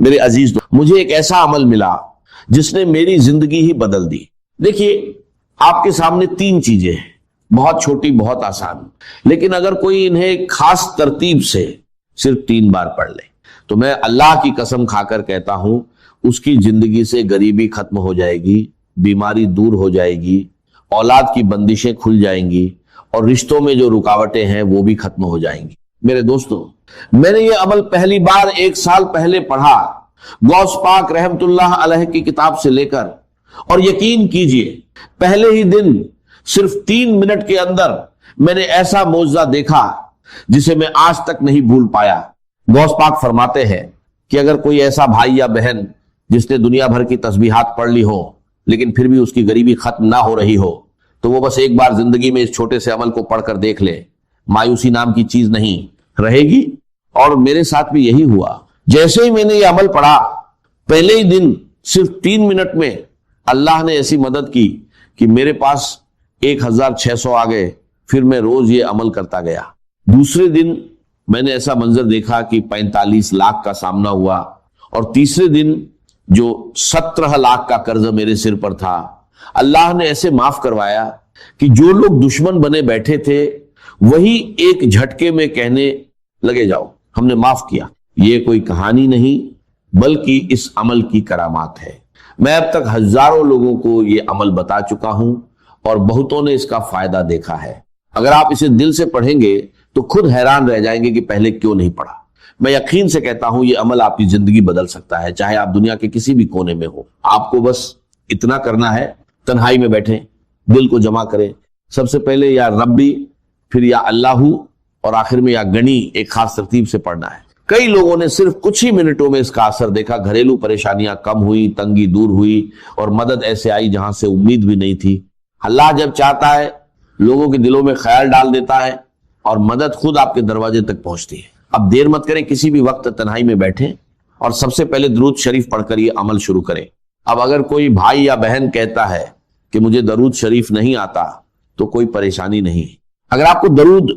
میرے عزیز مجھے ایک ایسا عمل ملا جس نے میری زندگی ہی بدل دی۔ دیکھیے آپ کے سامنے 3 چیزیں ہیں، بہت چھوٹی بہت آسان، لیکن اگر کوئی انہیں خاص ترتیب سے صرف 3 بار پڑھ لے تو میں اللہ کی قسم کھا کر کہتا ہوں اس کی زندگی سے غریبی ختم ہو جائے گی، بیماری دور ہو جائے گی، اولاد کی بندشیں کھل جائیں گی، اور رشتوں میں جو رکاوٹیں ہیں وہ بھی ختم ہو جائیں گی۔ میرے دوستو، میں نے یہ عمل پہلی بار 1 سال پہلے پڑھا، غوث پاک رحمت اللہ علیہ کی کتاب سے لے کر، اور یقین کیجئے پہلے ہی دن صرف 3 منٹ کے اندر میں نے ایسا معجزہ دیکھا جسے میں آج تک نہیں بھول پایا۔ غوث پاک فرماتے ہیں کہ اگر کوئی ایسا بھائی یا بہن جس نے دنیا بھر کی تسبیحات پڑھ لی ہو لیکن پھر بھی اس کی غریبی ختم نہ ہو رہی ہو تو وہ بس ایک بار زندگی میں اس چھوٹے سے عمل کو پڑھ کر دیکھ لے، مایوسی نام کی چیز نہیں رہے گی۔ اور میرے ساتھ بھی یہی ہوا، جیسے ہی میں نے یہ عمل پڑھا پہلے ہی دن صرف 3 منٹ میں اللہ نے ایسی مدد کی کہ میرے پاس 1600 آ گئے، پھر میں روز یہ عمل کرتا گیا۔ دوسرے دن میں نے ایسا منظر دیکھا کہ 45 لاکھ کا سامنا ہوا، اور تیسرے دن جو 17 لاکھ کا قرض میرے سر پر تھا اللہ نے ایسے معاف کروایا کہ جو لوگ دشمن بنے بیٹھے تھے وہی ایک جھٹکے میں کہنے لگے جاؤ ہم نے معاف کیا۔ یہ کوئی کہانی نہیں بلکہ اس عمل کی کرامات ہے۔ میں اب تک ہزاروں لوگوں کو یہ عمل بتا چکا ہوں اور بہتوں نے اس کا فائدہ دیکھا ہے۔ اگر آپ اسے دل سے پڑھیں گے تو خود حیران رہ جائیں گے کہ پہلے کیوں نہیں پڑھا۔ میں یقین سے کہتا ہوں یہ عمل آپ کی زندگی بدل سکتا ہے، چاہے آپ دنیا کے کسی بھی کونے میں ہو۔ آپ کو بس اتنا کرنا ہے، تنہائی میں بیٹھیں، دل کو جمع کریں، سب سے پہلے یا ربی، پھر یا اللہ، اور آخر میں یا گنی ایک خاص ترتیب سے پڑھنا ہے۔ کئی لوگوں نے صرف کچھ ہی منٹوں میں اس کا اثر دیکھا، گھریلو پریشانیاں کم ہوئی، تنگی دور ہوئی، اور مدد ایسے آئی جہاں سے امید بھی نہیں تھی۔ اللہ جب چاہتا ہے لوگوں کے دلوں میں خیال ڈال دیتا ہے اور مدد خود آپ کے دروازے تک پہنچتی ہے۔ اب دیر مت کریں، کسی بھی وقت تنہائی میں بیٹھیں اور سب سے پہلے درود شریف پڑھ کر یہ عمل شروع کریں۔ اب اگر کوئی بھائی یا بہن کہتا ہے کہ مجھے درود شریف نہیں آتا تو کوئی پریشانی نہیں۔ اگر آپ کو درود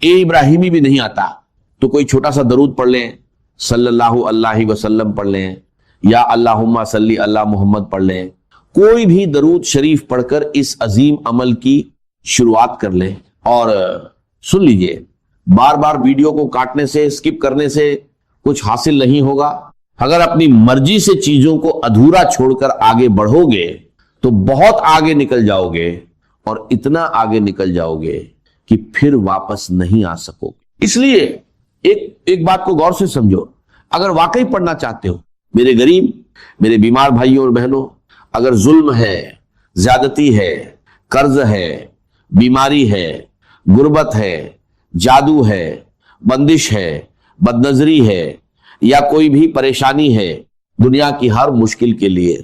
ابراہیمی بھی نہیں آتا تو کوئی چھوٹا سا درود پڑھ لیں، صلی اللہ علیہ وسلم پڑھ لیں، یا اللہم صلی اللہ محمد پڑھ لیں۔ کوئی بھی درود شریف پڑھ کر اس عظیم عمل کی شروعات کر لیں۔ اور سن لیجئے، بار بار ویڈیو کو کاٹنے سے، سکپ کرنے سے کچھ حاصل نہیں ہوگا۔ اگر اپنی مرضی سے چیزوں کو ادھورا چھوڑ کر آگے بڑھو گے تو بہت آگے نکل جاؤ گے، اور اتنا آگے نکل جاؤ گے کہ پھر واپس نہیں آ سکو گے۔ اس لیے ایک بات کو غور سے سمجھو، اگر واقعی پڑھنا چاہتے ہو، میرے غریب، میرے بیمار بھائیوں اور بہنوں، اگر ظلم ہے، زیادتی ہے، قرض ہے، بیماری ہے، غربت ہے، جادو ہے، بندش ہے، بدنظری ہے، یا کوئی بھی پریشانی ہے، دنیا کی ہر مشکل کے لیے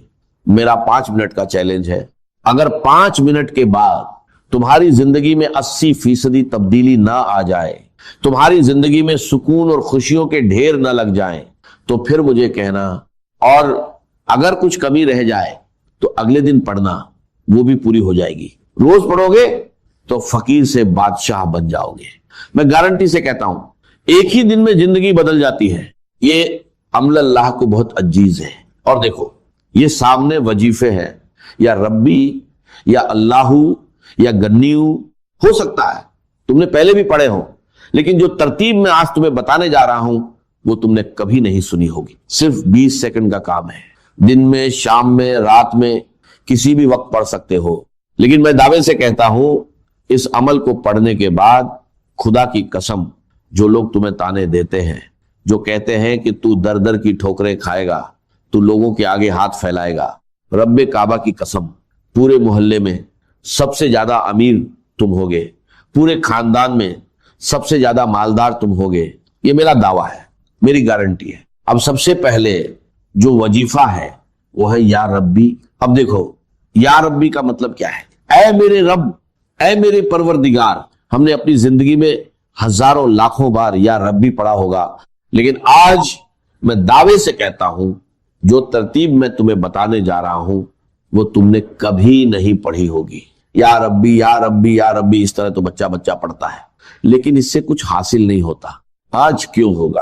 میرا 5 منٹ کا چیلنج ہے۔ اگر 5 منٹ کے بعد تمہاری زندگی میں 80% تبدیلی نہ آ جائے، تمہاری زندگی میں سکون اور خوشیوں کے ڈھیر نہ لگ جائیں، تو پھر مجھے کہنا، اور اگر کچھ کمی رہ جائے تو اگلے دن پڑھنا، وہ بھی پوری ہو جائے گی۔ روز پڑھو گے تو فقیر سے بادشاہ بن جاؤ گے۔ میں گارنٹی سے کہتا ہوں ایک ہی دن میں زندگی بدل جاتی ہے۔ یہ عمل اللہ کو بہت عزیز ہے۔ اور دیکھو، یہ سامنے وظیفے ہیں، یا ربی، یا اللہ، یا گنیو، ہو سکتا ہے تم نے پہلے بھی پڑھے ہوں، لیکن جو ترتیب میں آج تمہیں بتانے جا رہا ہوں وہ تم نے کبھی نہیں سنی ہوگی۔ صرف 20 سیکنڈ کا کام ہے، دن میں، شام میں، رات میں، کسی بھی وقت پڑھ سکتے ہو۔ لیکن میں دعوے سے کہتا ہوں اس عمل کو پڑھنے کے بعد خدا کی قسم، جو لوگ تمہیں تانے دیتے ہیں، جو کہتے ہیں کہ تو در در کی ٹھوکریں کھائے گا، تو لوگوں کے آگے ہاتھ پھیلائے گا، رب کعبہ کی قسم، پورے محلے میں سب سے زیادہ امیر تم ہوگے، پورے خاندان میں سب سے زیادہ مالدار تم ہوگے۔ یہ میرا دعویٰ ہے، میری گارنٹی ہے۔ اب سب سے پہلے جو وظیفہ ہے وہ ہے یا ربی۔ اب دیکھو، یا ربی کا مطلب کیا ہے؟ اے میرے رب، اے میرے پروردگار۔ ہم نے اپنی زندگی میں ہزاروں لاکھوں بار یا ربی پڑھا ہوگا، لیکن آج میں دعوے سے کہتا ہوں جو ترتیب میں تمہیں بتانے جا رہا ہوں وہ تم نے کبھی نہیں پڑھی ہوگی۔ یا ربی، یا ربی، یا ربی، اس طرح تو بچہ پڑھتا ہے، لیکن اس سے کچھ حاصل نہیں ہوتا۔ آج کیوں ہوگا؟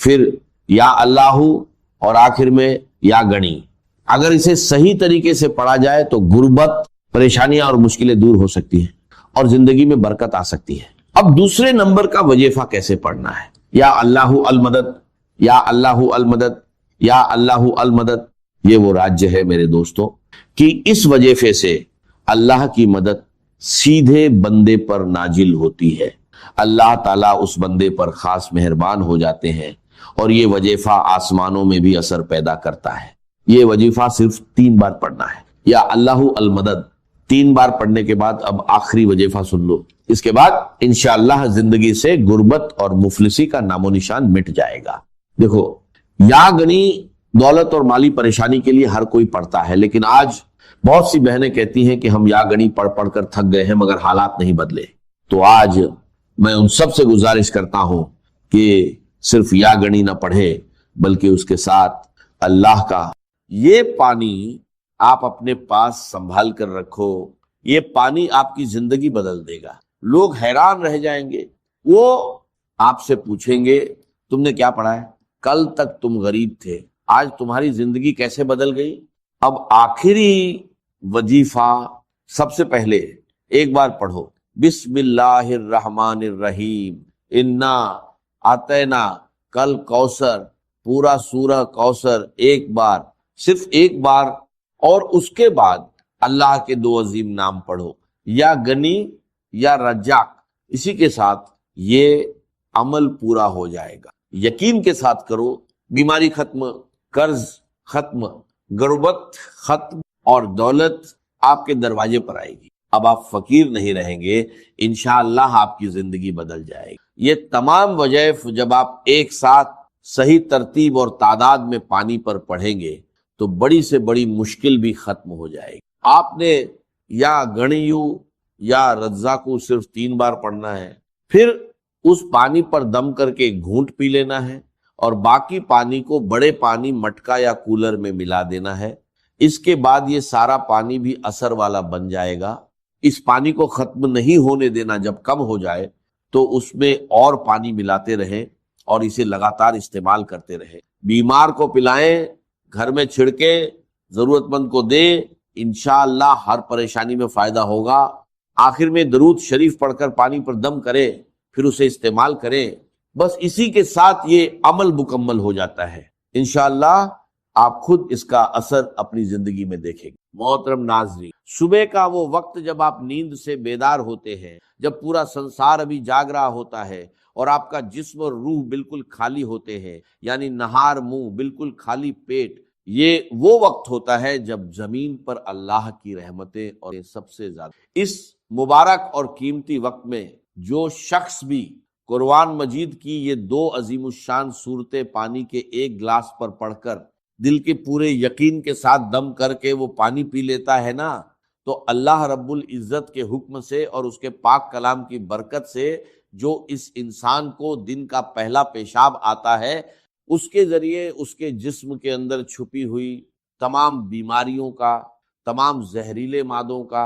پھر یا اللہ اور آخر میں یا گنی. اگر اسے صحیح طریقے سے پڑھا جائے تو غربت، پریشانیاں اور مشکلیں دور ہو سکتی ہیں اور زندگی میں برکت آ سکتی ہے. اب دوسرے نمبر کا وظیفہ کیسے پڑھنا ہے؟ یا اللہ المدد، یا اللہ المدد، یا اللہ المدد. یہ وہ راجیہ ہے میرے دوستوں کہ اس وظیفے سے اللہ کی مدد سیدھے بندے پر نازل ہوتی ہے. اللہ تعالیٰ اس بندے پر خاص مہربان ہو جاتے ہیں اور یہ وظیفہ آسمانوں میں بھی اثر پیدا کرتا ہے. یہ وظیفہ صرف 3 بار پڑھنا ہے. یا اللہ المدد 3 بار پڑھنے کے بعد اب آخری وظیفہ سن لو. اس کے بعد انشاءاللہ زندگی سے غربت اور مفلسی کا نام و نشان مٹ جائے گا. دیکھو، یا گنی دولت اور مالی پریشانی کے لیے ہر کوئی پڑھتا ہے، لیکن آج بہت سی بہنیں کہتی ہیں کہ ہم یا گنی پڑھ پڑھ کر تھک گئے ہیں مگر حالات نہیں بدلے. تو آج میں ان سب سے گزارش کرتا ہوں کہ صرف یا گنی نہ پڑھے بلکہ اس کے ساتھ اللہ کا یہ پانی آپ اپنے پاس سنبھال کر رکھو. یہ پانی آپ کی زندگی بدل دے گا. لوگ حیران رہ جائیں گے. وہ آپ سے پوچھیں گے تم نے کیا پڑھا ہے؟ کل تک تم غریب تھے، آج تمہاری زندگی کیسے بدل گئی؟ اب آخری وظیفہ سب سے پہلے ایک بار پڑھو، بسم اللہ الرحمن الرحیم، انا آتینا کل کوثر، پورا سورہ کوثر ایک بار، صرف ایک بار. اور اس کے بعد اللہ کے 2 عظیم نام پڑھو، یا گنی یا رجاق. اسی کے ساتھ یہ عمل پورا ہو جائے گا. یقین کے ساتھ کرو، بیماری ختم، قرض ختم، غربت ختم اور دولت آپ کے دروازے پر آئے گی. اب آپ فقیر نہیں رہیں گے، انشاءاللہ آپ کی زندگی بدل جائے گی. یہ تمام وظائف جب آپ ایک ساتھ صحیح ترتیب اور تعداد میں پانی پر پڑھیں گے تو بڑی سے بڑی مشکل بھی ختم ہو جائے گی. آپ نے یا گنیو یا رزاقو صرف 3 بار پڑھنا ہے، پھر اس پانی پر دم کر کے گھونٹ پی لینا ہے اور باقی پانی کو بڑے پانی مٹکا یا کولر میں ملا دینا ہے. اس کے بعد یہ سارا پانی بھی اثر والا بن جائے گا. اس پانی کو ختم نہیں ہونے دینا. جب کم ہو جائے تو اس میں اور پانی ملاتے رہیں اور اسے لگاتار استعمال کرتے رہیں. بیمار کو پلائیں، گھر میں چھڑکے، ضرورت مند کو دیں، انشاءاللہ ہر پریشانی میں فائدہ ہوگا. آخر میں درود شریف پڑھ کر پانی پر دم کریں، پھر اسے استعمال کریں. بس اسی کے ساتھ یہ عمل مکمل ہو جاتا ہے. انشاءاللہ آپ خود اس کا اثر اپنی زندگی میں دیکھیں گے. محترم ناظرین، صبح کا وہ وقت جب آپ نیند سے بیدار ہوتے ہیں، جب پورا سنسار ابھی جاگ رہا ہوتا ہے اور آپ کا جسم اور روح بالکل خالی ہوتے ہیں، یعنی نہار منہ، بالکل خالی پیٹ، یہ وہ وقت ہوتا ہے جب زمین پر اللہ کی رحمتیں اور سب سے زیادہ. اس مبارک اور قیمتی وقت میں جو شخص بھی قرآن مجید کی یہ 2 عظیم الشان صورتیں پانی کے ایک گلاس پر پڑھ کر دل کے پورے یقین کے ساتھ دم کر کے وہ پانی پی لیتا ہے نا، تو اللہ رب العزت کے حکم سے اور اس کے پاک کلام کی برکت سے جو اس انسان کو دن کا پہلا پیشاب آتا ہے، اس کے ذریعے اس کے جسم کے اندر چھپی ہوئی تمام بیماریوں کا، تمام زہریلے مادوں کا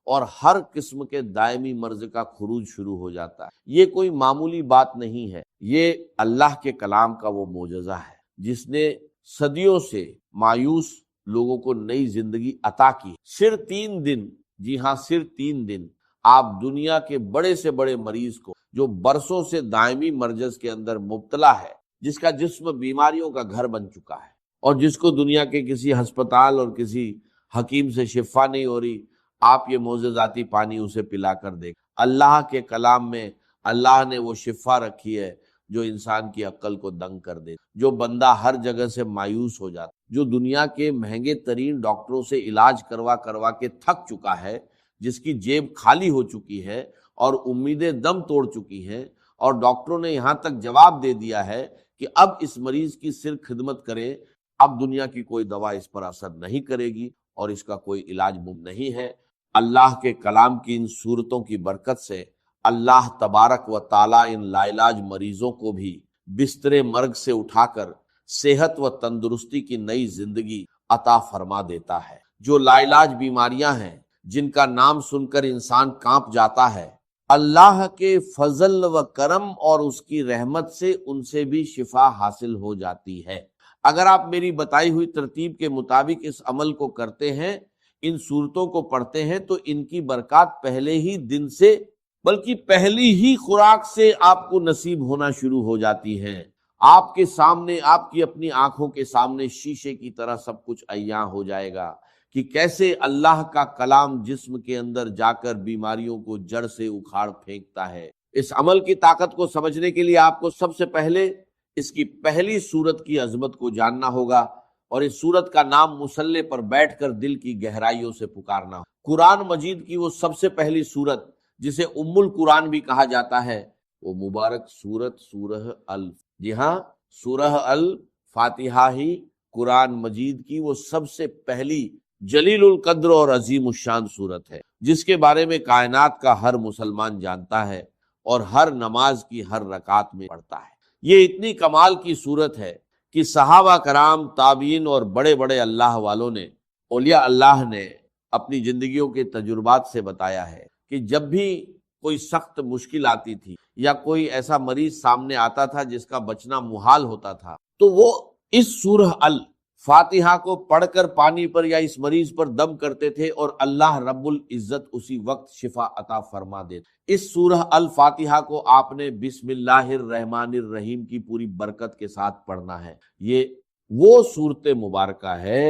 اور ہر قسم کے دائمی مرض کا خروج شروع ہو جاتا ہے. یہ کوئی معمولی بات نہیں ہے، یہ اللہ کے کلام کا وہ معجزہ ہے جس نے صدیوں سے مایوس لوگوں کو نئی زندگی عطا کی. صرف 3 دن، جی ہاں صرف 3 دن آپ دنیا کے بڑے سے بڑے مریض کو جو برسوں سے دائمی مرض کے اندر مبتلا ہے، جس کا جسم بیماریوں کا گھر بن چکا ہے اور جس کو دنیا کے کسی ہسپتال اور کسی حکیم سے شفا نہیں ہو رہی، آپ یہ معجزاتی پانی اسے پلا کر دے. اللہ کے کلام میں اللہ نے وہ شفا رکھی ہے جو انسان کی عقل کو دنگ کر دے. جو بندہ ہر جگہ سے مایوس ہو جاتا، جو دنیا کے مہنگے ترین ڈاکٹروں سے علاج کروا کے تھک چکا ہے، جس کی جیب خالی ہو چکی ہے اور امیدیں دم توڑ چکی ہیں، اور ڈاکٹروں نے یہاں تک جواب دے دیا ہے کہ اب اس مریض کی صرف خدمت کریں، اب دنیا کی کوئی دوا اس پر اثر نہیں کرے گی اور اس کا کوئی علاج ممکن نہیں ہے. اللہ کے کلام کی ان صورتوں کی برکت سے اللہ تبارک و تعالی ان لا علاج مریضوں کو بھی بستر مرگ سے اٹھا کر صحت و تندرستی کی نئی زندگی عطا فرما دیتا ہے. جو لا علاج بیماریاں ہیں، جن کا نام سن کر انسان کانپ جاتا ہے، اللہ کے فضل و کرم اور اس کی رحمت سے ان سے بھی شفا حاصل ہو جاتی ہے۔ اگر آپ میری بتائی ہوئی ترتیب کے مطابق اس عمل کو کرتے ہیں، ان صورتوں کو پڑھتے ہیں، تو ان کی برکات پہلے ہی دن سے بلکہ پہلی ہی خوراک سے آپ کو نصیب ہونا شروع ہو جاتی ہیں۔ آپ کے سامنے، آپ کی اپنی آنکھوں کے سامنے شیشے کی طرح سب کچھ عیاں ہو جائے گا کہ کیسے اللہ کا کلام جسم کے اندر جا کر بیماریوں کو جڑ سے اکھاڑ پھینکتا ہے۔ اس عمل کی طاقت کو سمجھنے کے لیے آپ کو سب سے پہلے اس کی پہلی صورت کی عظمت کو جاننا ہوگا، اور اس صورت کا نام مصلے پر بیٹھ کر دل کی گہرائیوں سے پکارنا ہوگا۔ قرآن مجید کی وہ سب سے پہلی صورت جسے ام القرآن بھی کہا جاتا ہے، وہ مبارک صورت سورہ جی ہاں، سورہ الفاتحہ ہی قرآن مجید کی وہ سب سے پہلی جلیل القدر اور عظیم الشان صورت ہے، جس کے بارے میں کائنات کا ہر مسلمان جانتا ہے اور ہر نماز کی ہر رکعت میں پڑھتا ہے۔ یہ اتنی کمال کی صورت ہے کہ صحابہ کرام، تابعین اور بڑے بڑے اللہ والوں نے، اولیاء اللہ نے اپنی زندگیوں کے تجربات سے بتایا ہے کہ جب بھی کوئی سخت مشکل آتی تھی یا کوئی ایسا مریض سامنے آتا تھا جس کا بچنا محال ہوتا تھا، تو وہ اس سورہ الفاتحہ کو پڑھ کر پانی پر یا اس مریض پر دم کرتے تھے اور اللہ رب العزت اسی وقت شفا عطا فرما دیتے۔ اس سورہ الفاتحہ کو آپ نے بسم اللہ الرحمن الرحیم کی پوری برکت کے ساتھ پڑھنا ہے۔ یہ وہ صورت مبارکہ ہے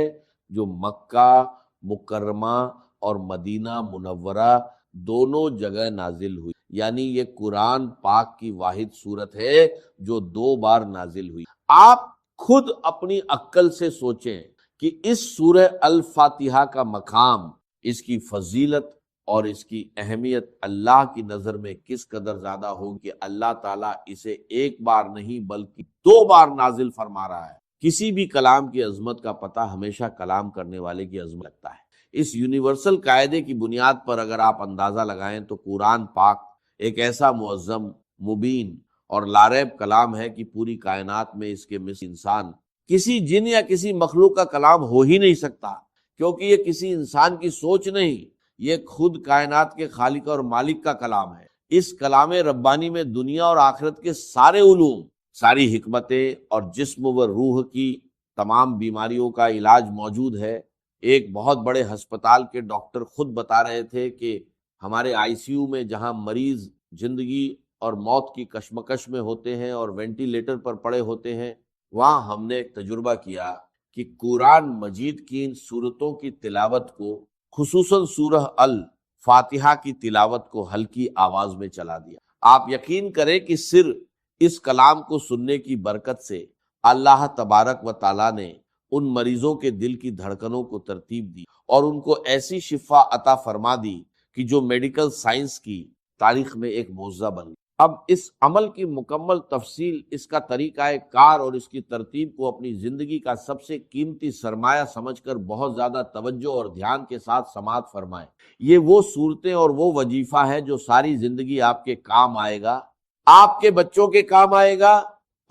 جو مکہ مکرمہ اور مدینہ منورہ دونوں جگہ نازل ہوئی، یعنی یہ قرآن پاک کی واحد صورت ہے جو 2 بار نازل ہوئی۔ آپ خود اپنی عقل سے سوچیں کہ اس سورہ الفاتحہ کا مقام، اس کی فضیلت اور اس کی اہمیت اللہ کی نظر میں کس قدر زیادہ ہو کہ اللہ تعالیٰ اسے 1 بار نہیں بلکہ 2 بار نازل فرما رہا ہے۔ کسی بھی کلام کی عظمت کا پتہ ہمیشہ کلام کرنے والے کی عظمت لگتا ہے۔ اس یونیورسل قاعدے کی بنیاد پر اگر آپ اندازہ لگائیں تو قرآن پاک ایک ایسا معظم، مبین اور لاریب کلام ہے کہ پوری کائنات میں اس کے مثل انسان، کسی جن یا کسی مخلوق کا کلام ہو ہی نہیں سکتا، کیونکہ یہ کسی انسان کی سوچ نہیں، یہ خود کائنات کے خالق اور مالک کا کلام ہے۔ اس کلام ربانی میں دنیا اور آخرت کے سارے علوم، ساری حکمتیں اور جسم و روح کی تمام بیماریوں کا علاج موجود ہے۔ ایک بہت بڑے ہسپتال کے ڈاکٹر خود بتا رہے تھے کہ ہمارے آئی سی یو میں جہاں مریض زندگی اور موت کی کشمکش میں ہوتے ہیں اور وینٹیلیٹر پر پڑے ہوتے ہیں، وہاں ہم نے ایک تجربہ کیا کہ قرآن مجید کی ان صورتوں کی تلاوت کو، خصوصاً سورہ الفاتحہ کی تلاوت کو ہلکی آواز میں چلا دیا۔ آپ یقین کریں کہ صرف اس کلام کو سننے کی برکت سے اللہ تبارک و تعالیٰ نے ان مریضوں کے دل کی دھڑکنوں کو ترتیب دی اور ان کو ایسی شفا عطا فرما دی کہ جو میڈیکل سائنس کی تاریخ میں ایک معجزہ بن گئی۔ اب اس عمل کی مکمل تفصیل، اس کا طریقہ کار اور اس کی ترتیب کو اپنی زندگی کا سب سے قیمتی سرمایہ سمجھ کر بہت زیادہ توجہ اور دھیان کے ساتھ سماعت فرمائیں۔ یہ وہ صورتیں اور وہ وظیفہ ہے جو ساری زندگی آپ کے کام آئے گا، آپ کے بچوں کے کام آئے گا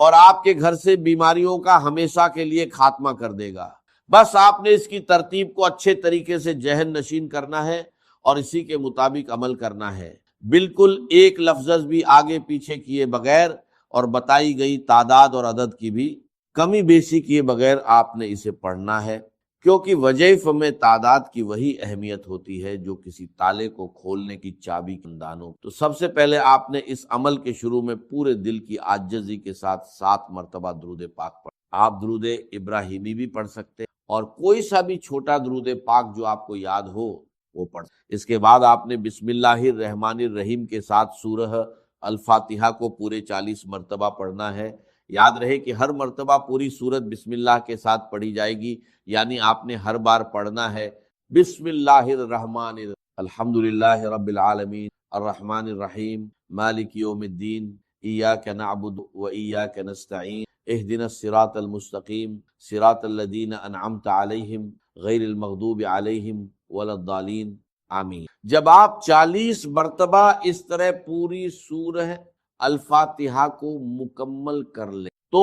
اور آپ کے گھر سے بیماریوں کا ہمیشہ کے لیے خاتمہ کر دے گا۔ بس آپ نے اس کی ترتیب کو اچھے طریقے سے ذہن نشین کرنا ہے اور اسی کے مطابق عمل کرنا ہے، بالکل ایک لفظ بھی آگے پیچھے کیے بغیر اور بتائی گئی تعداد اور عدد کی بھی کمی بیشی کیے بغیر آپ نے اسے پڑھنا ہے، کیونکہ وظائف میں تعداد کی وہی اہمیت ہوتی ہے جو کسی تالے کو کھولنے کی چابی کے اندانوں۔ تو سب سے پہلے آپ نے اس عمل کے شروع میں پورے دل کی عاجزی کے ساتھ 7 مرتبہ درود پاک پڑھ۔ آپ درود ابراہیمی بھی پڑھ سکتے ہیں اور کوئی سا بھی چھوٹا درود پاک جو آپ کو یاد ہو وہ پڑھ۔ اس کے بعد آپ نے بسم اللہ الرحمن الرحیم کے ساتھ سورہ الفاتحہ کو پورے 40 مرتبہ پڑھنا ہے۔ یاد رہے کہ ہر مرتبہ پوری سورت بسم اللہ کے ساتھ پڑھی جائے گی، یعنی آپ نے ہر بار پڑھنا ہے بسم اللہ الرحمن الحمدللہ رب العالمین الرحمن الرحیم مالک یوم الدین ایاک نعبد و ایاک نستعین اہدنا الصراط المستقیم صراط الذین انعمت علیہم غیر المغضوب علیہم ولا الضالین آمین۔ جب آپ 40 مرتبہ اس طرح پوری سورہ الفاتحہ کو مکمل کر لیں تو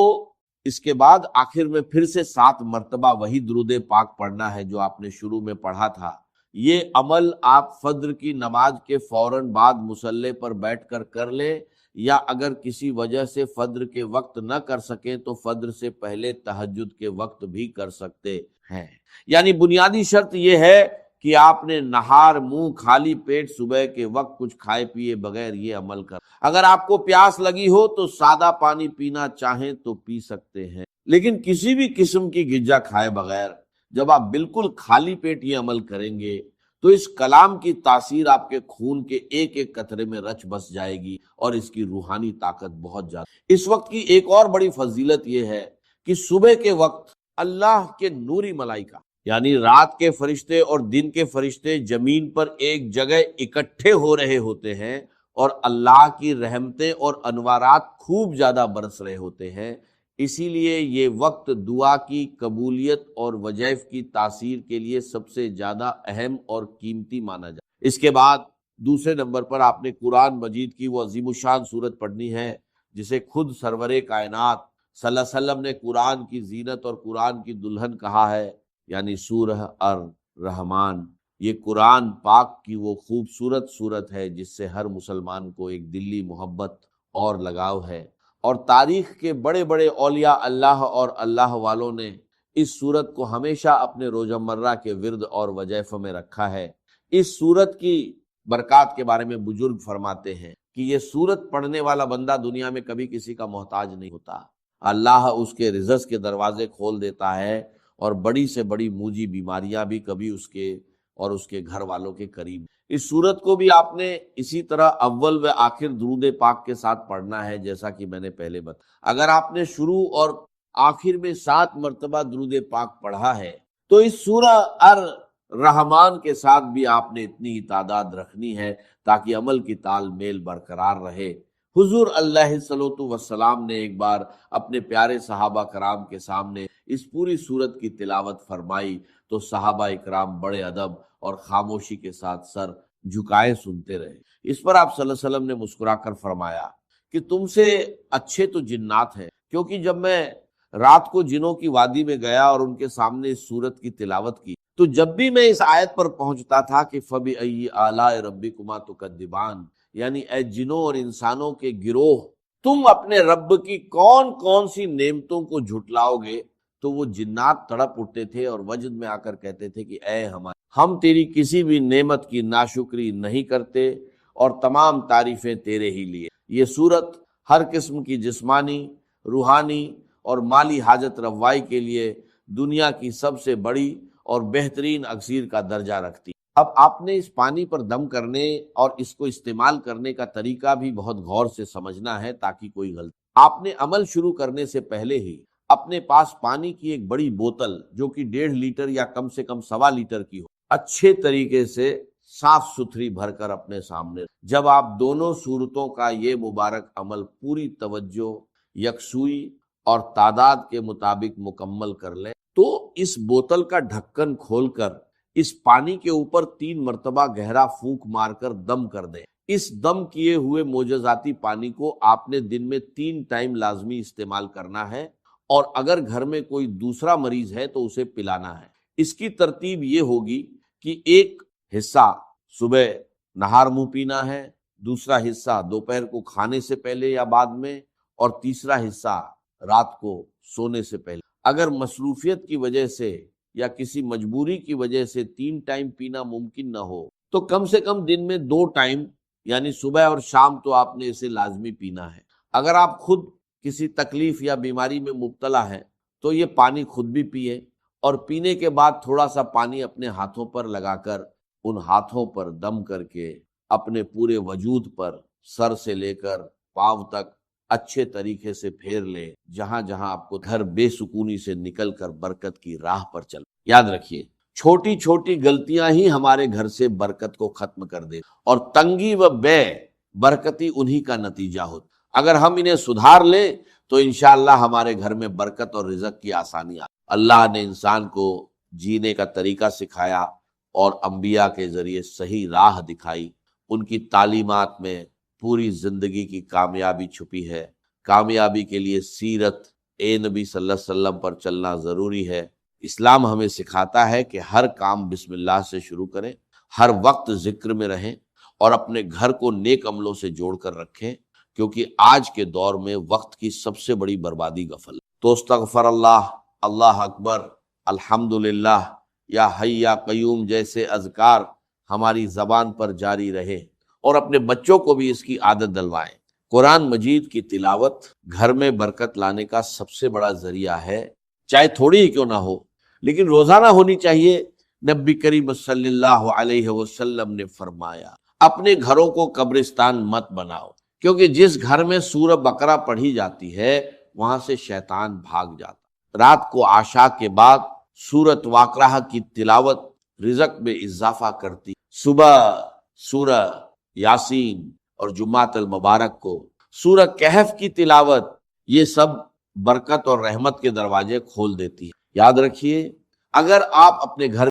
اس کے بعد آخر میں پھر سے 7 مرتبہ وہی درود پاک پڑھنا ہے جو آپ نے شروع میں پڑھا تھا یہ عمل آپ فجر کی نماز کے فوراً بعد مصلی پر بیٹھ کر لیں، یا اگر کسی وجہ سے فجر کے وقت نہ کر سکیں تو فجر سے پہلے تہجد کے وقت بھی کر سکتے ہیں۔ یعنی بنیادی شرط یہ ہے کہ آپ نے نہار منہ خالی پیٹ صبح کے وقت کچھ کھائے پیے بغیر یہ عمل کر۔ اگر آپ کو پیاس لگی ہو تو سادہ پانی پینا چاہیں تو پی سکتے ہیں، لیکن کسی بھی قسم کی غذا کھائے بغیر جب آپ بالکل خالی پیٹ یہ عمل کریں گے تو اس کلام کی تاثیر آپ کے خون کے ایک ایک قطرے میں رچ بس جائے گی، اور اس کی روحانی طاقت بہت زیادہ۔ اس وقت کی ایک اور بڑی فضیلت یہ ہے کہ صبح کے وقت اللہ کے نوری ملائکہ، یعنی رات کے فرشتے اور دن کے فرشتے زمین پر ایک جگہ اکٹھے ہو رہے ہوتے ہیں، اور اللہ کی رحمتیں اور انوارات خوب زیادہ برس رہے ہوتے ہیں۔ اسی لیے یہ وقت دعا کی قبولیت اور وظائف کی تاثیر کے لیے سب سے زیادہ اہم اور قیمتی مانا جاتا ہے۔ اس کے بعد دوسرے نمبر پر آپ نے قرآن مجید کی وہ عظیم الشان صورت پڑھنی ہے جسے خود سرور کائنات صلی اللہ علیہ وسلم نے قرآن کی زینت اور قرآن کی دلہن کہا ہے، یعنی سورہ الرحمن۔ یہ قرآن پاک کی وہ خوبصورت صورت ہے جس سے ہر مسلمان کو ایک دلی محبت اور لگاؤ ہے، اور تاریخ کے بڑے بڑے اولیاء اللہ اور اللہ والوں نے اس صورت کو ہمیشہ اپنے روزمرہ کے ورد اور وظائف میں رکھا ہے۔ اس صورت کی برکات کے بارے میں بزرگ فرماتے ہیں کہ یہ صورت پڑھنے والا بندہ دنیا میں کبھی کسی کا محتاج نہیں ہوتا، اللہ اس کے رزق کے دروازے کھول دیتا ہے، اور بڑی سے بڑی موجی بیماریاں بھی کبھی اس کے اور اس کے گھر والوں کے قریب۔ اس صورت کو بھی آپ نے اسی طرح اول و آخر درود پاک کے ساتھ پڑھنا ہے، جیسا کہ میں نے پہلے بتایا۔ اگر آپ نے شروع اور آخر میں 7 مرتبہ درود پاک پڑھا ہے تو اس سورہ الرحمن کے ساتھ بھی آپ نے اتنی ہی تعداد رکھنی ہے تاکہ عمل کی تال میل برقرار رہے۔ حضور علیہ الصلوۃ والسلام نے ایک بار اپنے پیارے صحابہ کرام کے سامنے اس پوری سورت کی تلاوت فرمائی تو صحابہ اکرام بڑے ادب اور خاموشی کے ساتھ سر جھکائے سنتے رہے۔ اس پر آپ صلی اللہ علیہ وسلم نے مسکرا کر فرمایا کہ تم سے اچھے تو جنات ہیں، کیونکہ جب میں رات کو جنوں کی وادی میں گیا اور ان کے سامنے اس سورت کی تلاوت کی تو جب بھی میں اس آیت پر پہنچتا تھا کہ فَبِأَيِّ آلَاءِ رَبِّكُمَا تُكَذِّبَانِ، یعنی اے جنوں اور انسانوں کے گروہ، تم اپنے رب کی کون کون سی نعمتوں کو جھٹلاؤ گے، تو وہ جنات تڑپ اٹھتے تھے اور وجد میں آ کر کہتے تھے کہ اے ہم تیری کسی بھی نعمت کی ناشکری نہیں کرتے، اور تمام تعریفیں تیرے ہی لیے۔ یہ صورت ہر قسم کی جسمانی، روحانی اور مالی حاجت روائی کے لیے دنیا کی سب سے بڑی اور بہترین اکسیر کا درجہ رکھتی۔ اب آپ نے اس پانی پر دم کرنے اور اس کو استعمال کرنے کا طریقہ بھی بہت غور سے سمجھنا ہے تاکہ کوئی غلطی۔ آپ نے عمل شروع کرنے سے پہلے ہی اپنے پاس پانی کی ایک بڑی بوتل جو کہ 1.5 لیٹر یا کم سے کم 1.25 لیٹر کی ہو، اچھے طریقے سے صاف ستھری بھر کر اپنے سامنے۔ جب آپ دونوں صورتوں کا یہ مبارک عمل پوری توجہ، یکسوئی اور تعداد کے مطابق مکمل کر لیں تو اس بوتل کا ڈھکن کھول کر اس پانی کے اوپر 3 مرتبہ گہرا پھونک مار کر دم کر دیں۔ اس دم کیے ہوئے معجزاتی پانی کو آپ نے دن میں 3 ٹائم لازمی استعمال کرنا ہے، اور اگر گھر میں کوئی دوسرا مریض ہے تو اسے پلانا ہے۔ اس کی ترتیب یہ ہوگی کہ ایک حصہ صبح نہار منہ پینا ہے، دوسرا حصہ دوپہر کو کھانے سے پہلے یا بعد میں، اور تیسرا حصہ رات کو سونے سے پہلے۔ اگر مصروفیت کی وجہ سے یا کسی مجبوری کی وجہ سے 3 ٹائم پینا ممکن نہ ہو تو کم سے کم دن میں 2 ٹائم یعنی صبح اور شام تو آپ نے اسے لازمی پینا ہے۔ اگر آپ خود کسی تکلیف یا بیماری میں مبتلا ہیں تو یہ پانی خود بھی پیے، اور پینے کے بعد تھوڑا سا پانی اپنے ہاتھوں پر لگا کر ان ہاتھوں پر دم کر کے اپنے پورے وجود پر سر سے لے کر پاؤں تک اچھے طریقے سے پھیر لیں، جہاں جہاں آپ کو گھر بے سکونی سے نکل کر برکت کی راہ پر چل۔ یاد رکھیے، چھوٹی چھوٹی غلطیاں ہی ہمارے گھر سے برکت کو ختم کر دے، اور تنگی و بے برکتی انہی کا نتیجہ ہوتا۔ اگر ہم انہیں سدھار لیں تو انشاءاللہ ہمارے گھر میں برکت اور رزق کی آسانی آ۔ اللہ نے انسان کو جینے کا طریقہ سکھایا اور انبیاء کے ذریعے صحیح راہ دکھائی۔ ان کی تعلیمات میں پوری زندگی کی کامیابی چھپی ہے۔ کامیابی کے لیے سیرت نبی صلی اللہ علیہ وسلم پر چلنا ضروری ہے، اسلام ہمیں سکھاتا ہے کہ ہر کام بسم اللہ سے شروع کریں، ہر وقت ذکر میں رہیں اور اپنے گھر کو نیک عملوں سے جوڑ کر رکھیں، کیونکہ آج کے دور میں وقت کی سب سے بڑی بربادی غفلت۔ تو استغفر اللہ، اللہ اکبر، الحمدللہ، یا حی یا قیوم جیسے اذکار ہماری زبان پر جاری رہے، اور اپنے بچوں کو بھی اس کی عادت دلوائیں۔ قرآن مجید کی تلاوت گھر میں برکت لانے کا سب سے بڑا ذریعہ ہے، چاہے تھوڑی ہی کیوں نہ ہو، لیکن روزانہ ہونی چاہیے۔ نبی کریم صلی اللہ علیہ وسلم نے فرمایا، اپنے گھروں کو قبرستان مت بناؤ، کیونکہ جس گھر میں سورہ بقرہ پڑھی جاتی ہے وہاں سے شیطان بھاگ جاتا۔ رات کو عشاء کے بعد سورۃ واقعہ کی تلاوت رزق میں اضافہ کرتی، صبح سورہ یاسین اور جمعۃ المبارک کو سورہ کہف کی تلاوت، یہ سب برکت اور رحمت کے دروازے کھول دیتی ہے۔ یاد رکھیے، اگر آپ اپنے گھر